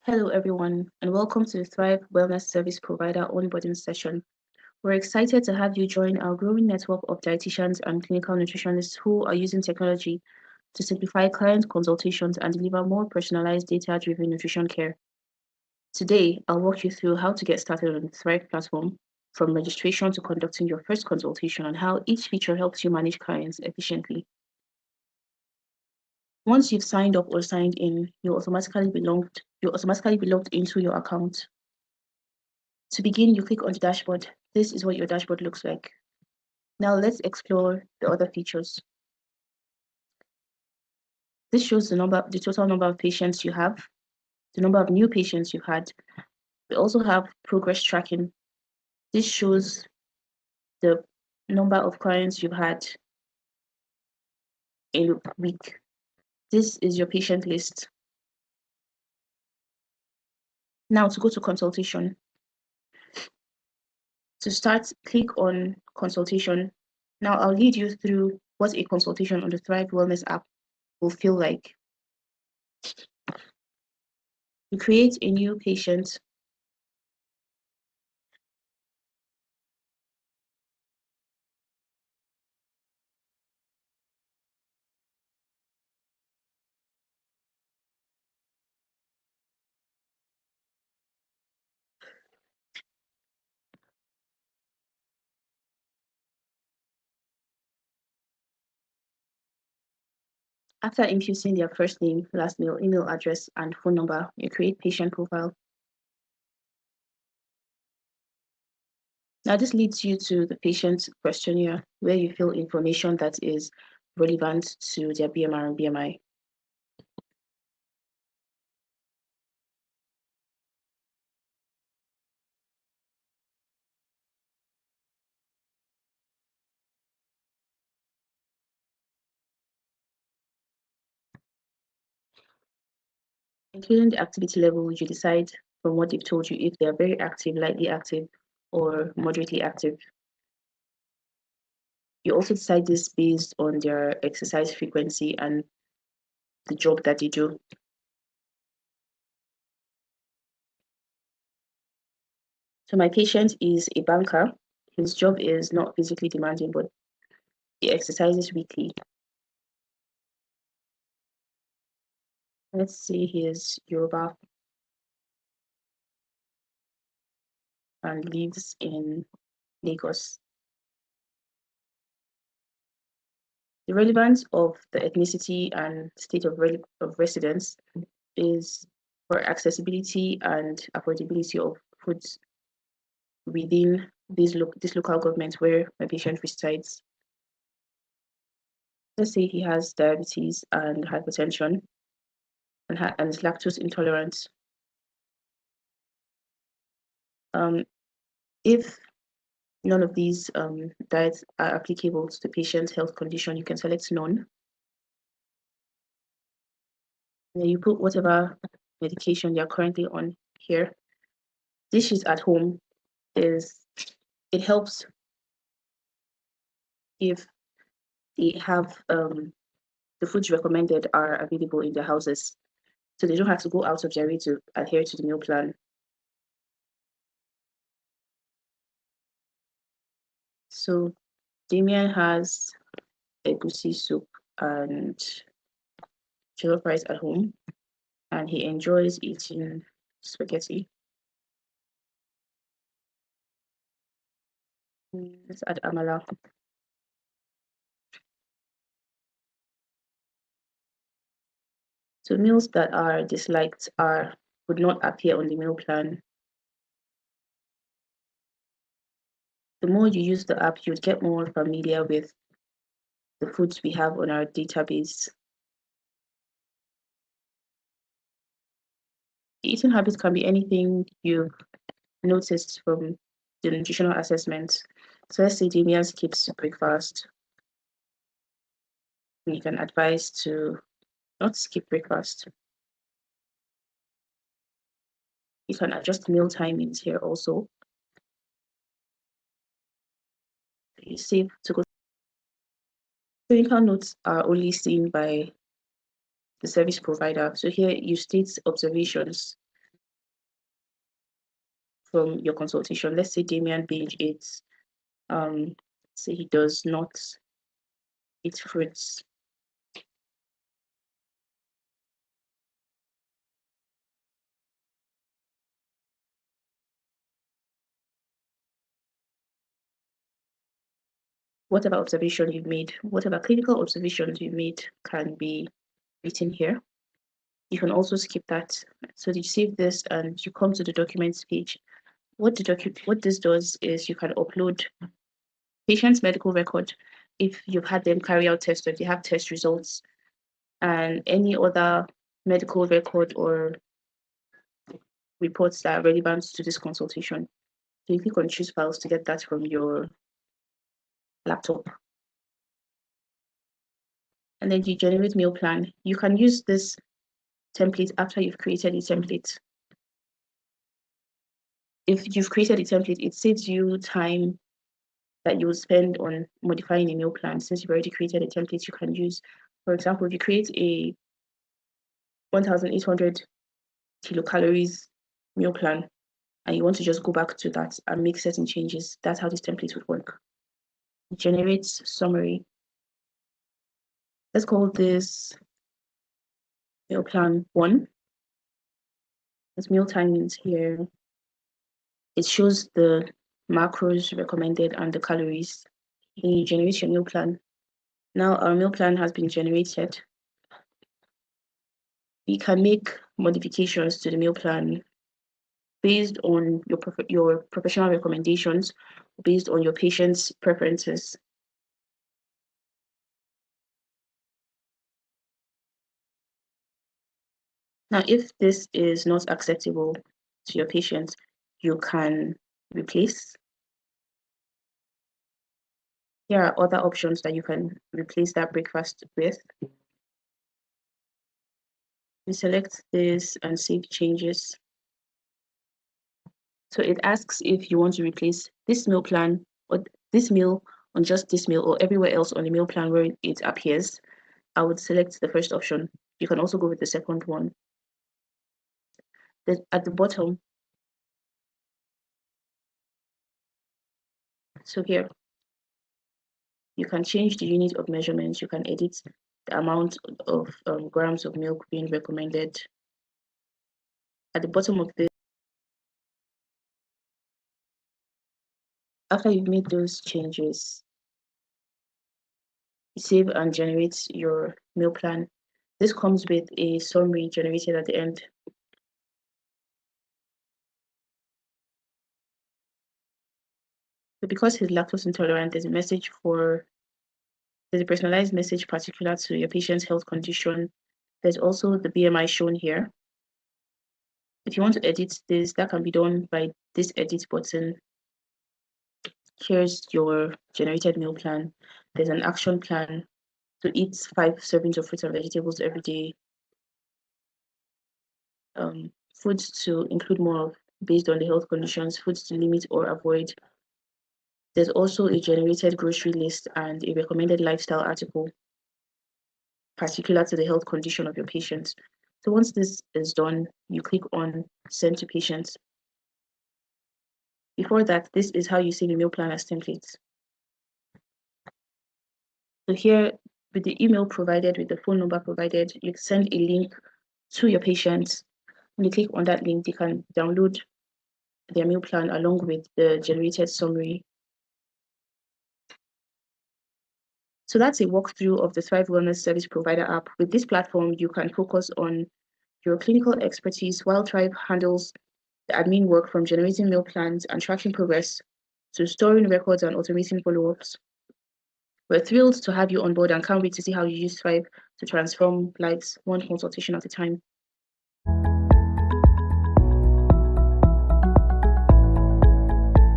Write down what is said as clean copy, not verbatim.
Hello, everyone, and welcome to the Thrive Wellness Service Provider onboarding session. We're excited to have you join our growing network of dietitians and clinical nutritionists who are using technology to simplify client consultations and deliver more personalized data-driven nutrition care. Today, I'll walk you through how to get started on the Thrive platform, from registration to conducting your first consultation, and how each feature helps you manage clients efficiently. Once you've signed up or signed in, you'll automatically be logged into your account. To begin, you click on the dashboard. This is what your dashboard looks like. Now let's explore the other features. This shows the total number of patients you have, the number of new patients you've had. We also have progress tracking. This shows the number of clients you've had in a week. This is your patient list. Now to go to consultation. To start, click on consultation. Now I'll lead you through what a consultation on the Thrive Wellness app will feel like. You create a new patient. After inputting their first name, last name, email address, and phone number, you create patient profile. Now this leads you to the patient questionnaire, where you fill information that is relevant to their BMR and BMI. Including the activity level, you decide from what they've told you if they are very active, lightly active, or moderately active. You also decide this based on their exercise frequency and the job that they do. So my patient is a banker. His job is not physically demanding, but he exercises weekly. Let's say he is Yoruba and lives in Lagos. The relevance of the ethnicity and state of residence is for accessibility and affordability of foods within this local government where my patient resides. Let's say he has diabetes and hypertension and is lactose intolerant. If none of these diets are applicable to the patient's health condition, you can select none. And then you put whatever medication you're currently on here. This is at home. It helps if they have the foods recommended are available in their houses, so they don't have to go out of their way to adhere to the meal plan. So Damien has egusi soup and jollof rice at home, and he enjoys eating spaghetti. Let's add amala. So meals that are disliked would not appear on the meal plan. The more you use the app, you'd get more familiar with the foods we have on our database. Eating habits can be anything you've noticed from the nutritional assessment. So let's say Damien skips breakfast. You can advise to not skip breakfast. You can adjust meal timings here also. You save to go. Clinical notes are only seen by the service provider. So here you state observations. from your consultation. Let's say Damian binge eats, say he does not eat fruits. Whatever observation you've made, whatever clinical observations you've made can be written here. You can also skip that. So you save this and you come to the documents page. What this does is you can upload patient's medical record if you've had them carry out tests or if they have test results, and any other medical record or reports that are relevant to this consultation. So you click on choose files to get that from your laptop. And then you generate meal plan. You can use this template after you've created a template. If you've created a template, it saves you time that you will spend on modifying a meal plan. Since you've already created a template, you can use, for example, if you create a 1,800 kilocalories meal plan and you want to just go back to that and make certain changes, that's how this template would work. It generates summary. Let's call this meal plan 1. There's meal timings here. It shows the macros recommended and the calories. Then you generate your meal plan. Now our meal plan has been generated. We can make modifications to the meal plan based on your professional recommendations, based on your patient's preferences. Now, if this is not acceptable to your patient, you can replace. Here are other options that you can replace that breakfast with. We select this and save changes. So it asks if you want to replace this meal plan or this meal on just this meal or everywhere else on the meal plan where it appears. I would select the first option. You can also go with the second one. At the bottom, so here, you can change the unit of measurements. You can edit the amount of grams of milk being recommended. At the bottom of this, after you've made those changes, you save and generate your meal plan. This comes with a summary generated at the end. So because he's lactose intolerant, there's a personalized message particular to your patient's health condition. There's also the BMI shown here. If you want to edit this, that can be done by this edit button. Here's your generated meal plan. There's an action plan to eat 5 servings of fruits and vegetables every day. Foods to include more of based on the health conditions, foods to limit or avoid. There's also a generated grocery list and a recommended lifestyle article particular to the health condition of your patient. So once this is done, you click on send to patients. Before that, this is how you save your meal plan as templates. So here, with the email provided, with the phone number provided, you send a link to your patient. When you click on that link, they can download their meal plan along with the generated summary. So that's a walkthrough of the Thrivhe Wellness Service Provider app. With this platform, you can focus on your clinical expertise while Thrive handles the admin work from generating meal plans and tracking progress to storing records and automating follow-ups. We're thrilled to have you on board and can't wait to see how you use Thrive to transform lives one consultation at a time.